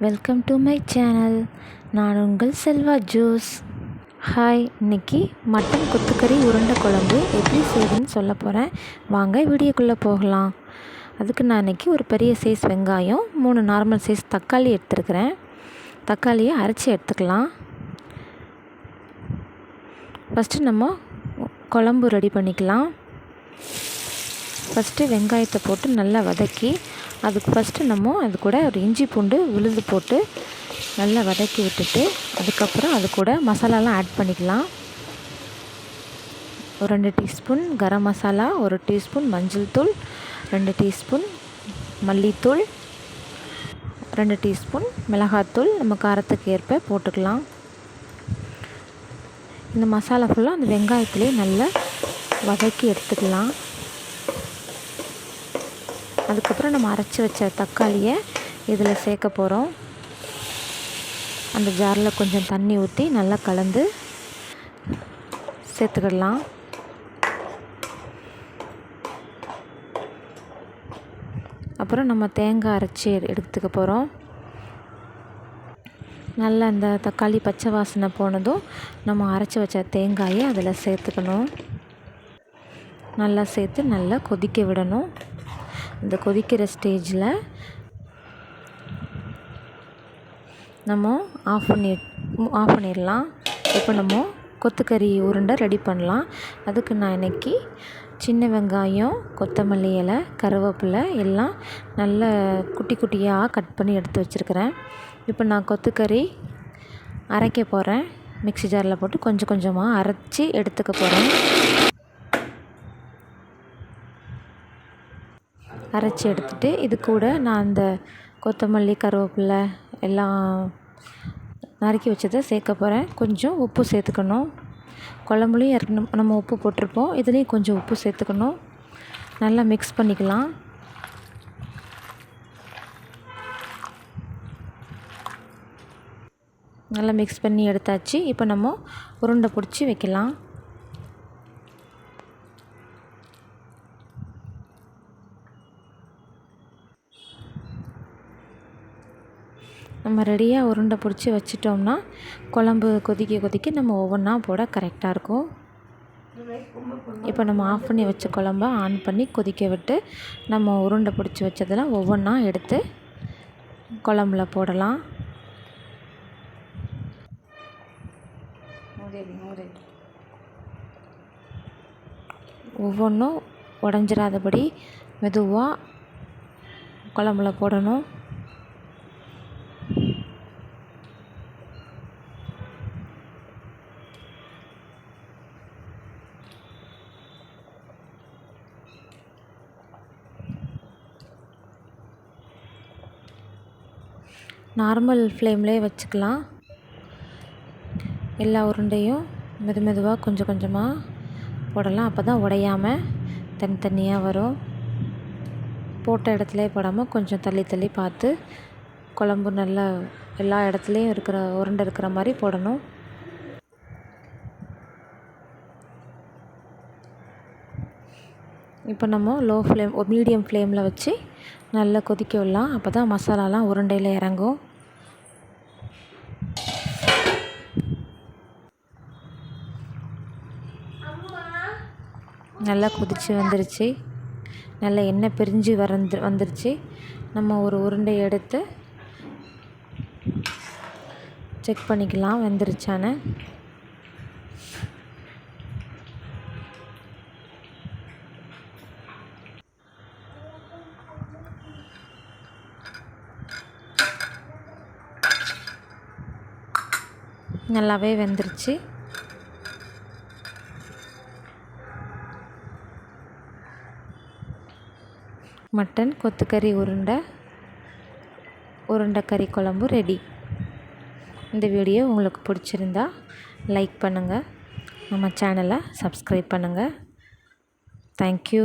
Welcome to my channel. நான் உங்கள் Selva juice. Hi, இன்றைக்கி மட்டன் கொத்துக்கறி உருண்டை குழம்பு எப்படி செய்யுதுன்னு சொல்ல போகிறேன். வாங்க வீடியோக்குள்ளே போகலாம். அதுக்கு நான் இன்றைக்கி ஒரு பெரிய சைஸ் வெங்காயம், 3 நார்மல் சைஸ் தக்காளி எடுத்துருக்கிறேன். தக்காளியை அரைச்சி எடுத்துக்கலாம். ஃபஸ்ட்டு நம்ம குழம்பு ரெடி பண்ணிக்கலாம். ஃபஸ்ட்டு வெங்காயத்தை போட்டு நல்லா வதக்கி, அதுக்கு ஃபஸ்ட்டு நம்ம அது கூட ஒரு இஞ்சி பூண்டு விழுது போட்டு நல்லா வதக்கி விட்டுட்டு, அதுக்கப்புறம் அது கூட மசாலாலாம் ஆட் பண்ணிக்கலாம். ஒரு 2 டீஸ்பூன் கரம் மசாலா, 1 டீஸ்பூன் மஞ்சள் தூள், 2 டீஸ்பூன் மல்லித்தூள், 2 டீஸ்பூன் மிளகாத்தூள் நம்ம காரத்துக்கு ஏற்ப போட்டுக்கலாம். இந்த மசாலா ஃபுல்லாக அந்த வெங்காயத்துலேயே நல்லா வதக்கி எடுத்துக்கலாம். அதுக்கப்புறம் நம்ம அரைச்சி வச்ச தக்காளியை இதில் சேர்க்க போகிறோம். அந்த ஜாரில் கொஞ்சம் தண்ணி ஊற்றி நல்லா கலந்து சேர்த்துக்கிடலாம். அப்புறம் நம்ம தேங்காய் அரைச்சி எடுத்துக்க போகிறோம். நல்லா அந்த தக்காளி பச்சை வாசனை போனதும் நம்ம அரைச்சி வச்ச தேங்காயை அதில் சேர்த்துக்கணும். நல்லா சேர்த்து நல்லா கொதிக்க விடணும். இந்த கொதிக்கிற ஸ்டேஜில் நம்ம ஆஃப் பண்ணிடலாம். இப்போ நம்ம கொத்துக்கறி உருண்டை ரெடி பண்ணலாம். அதுக்கு நான் இன்றைக்கி சின்ன வெங்காயம், கொத்தமல்லி இலை, கருவேப்பிலை எல்லாம் நல்ல குட்டி குட்டியாக கட் பண்ணி எடுத்து வச்சுருக்கிறேன். இப்போ நான் கொத்துக்கறி அரைக்க போகிறேன். மிக்ஸி ஜாரில் போட்டு கொஞ்சம் கொஞ்சமாக அரைச்சி எடுத்துக்க போகிறேன். அரைச்சி எடுத்துகிட்டு இது கூட நான் அந்த கொத்தமல்லி, கருவேப்பிலை எல்லாம் நறுக்கி வச்சதை சேர்க்க போகிறேன். கொஞ்சம் உப்பு சேர்த்துக்கணும். குழம்புலையும் நம்ம உப்பு போட்டிருப்போம், இதுலேயும் கொஞ்சம் உப்பு சேர்த்துக்கணும். நல்லா மிக்ஸ் பண்ணிக்கலாம். நல்லா மிக்ஸ் பண்ணி எடுத்தாச்சு. இப்போ நம்ம உருண்டை பிடிச்சி வைக்கலாம். நம்ம ரெடியாக உருண்டை பிடிச்சி வச்சிட்டோம்னா குழம்பு கொதிக்க கொதிக்க நம்ம ஒவ்வொன்றா போட கரெக்டாக இருக்கும். இப்போ நம்ம ஆஃப் பண்ணி வச்ச குழம்ப ஆன் பண்ணி கொதிக்க விட்டு நம்ம உருண்டை பிடிச்சி வச்சதெல்லாம் ஒவ்வொன்றா எடுத்து குழம்புல போடலாம். ஒவ்வொன்றும் உடஞ்சிராதபடி மெதுவாக குழம்புல போடணும். நார்மல் ஃப்ளேம்லேயே வச்சுக்கலாம். எல்லா உருண்டையும் மெதுவாக கொஞ்சம் கொஞ்சமாக போடலாம். அப்போ தான் உடையாமல் தனித்தனியாக வரும். போட்ட இடத்துலையே போடாமல் கொஞ்சம் தள்ளி தள்ளி பார்த்து குழம்பு நல்லா எல்லா இடத்துலையும் இருக்கிற உருண்டை இருக்கிற மாதிரி போடணும். இப்போ நம்ம மீடியம் ஃப்ளேமில் வச்சு நல்லா கொதிக்க விடலாம். அப்போ தான் மசாலாலாம் உருண்டையில் இறங்கும். நல்லா கொதித்து வந்துருச்சு. நல்லா எண்ணெய் பிரிஞ்சு வந்துருச்சு. நம்ம ஒரு உருண்டை எடுத்து செக் பண்ணிக்கலாம் வெந்துருச்சான்னு. நல்லாவே வெந்துருச்சு. மட்டன் கொத்துக்கறி உருண்டை கறி குழம்பு ரெடி. இந்த வீடியோ உங்களுக்கு பிடிச்சிருந்தா லைக் பண்ணுங்கள். நம்ம சேனலை சப்ஸ்கிரைப் பண்ணுங்கள். தேங்க்யூ.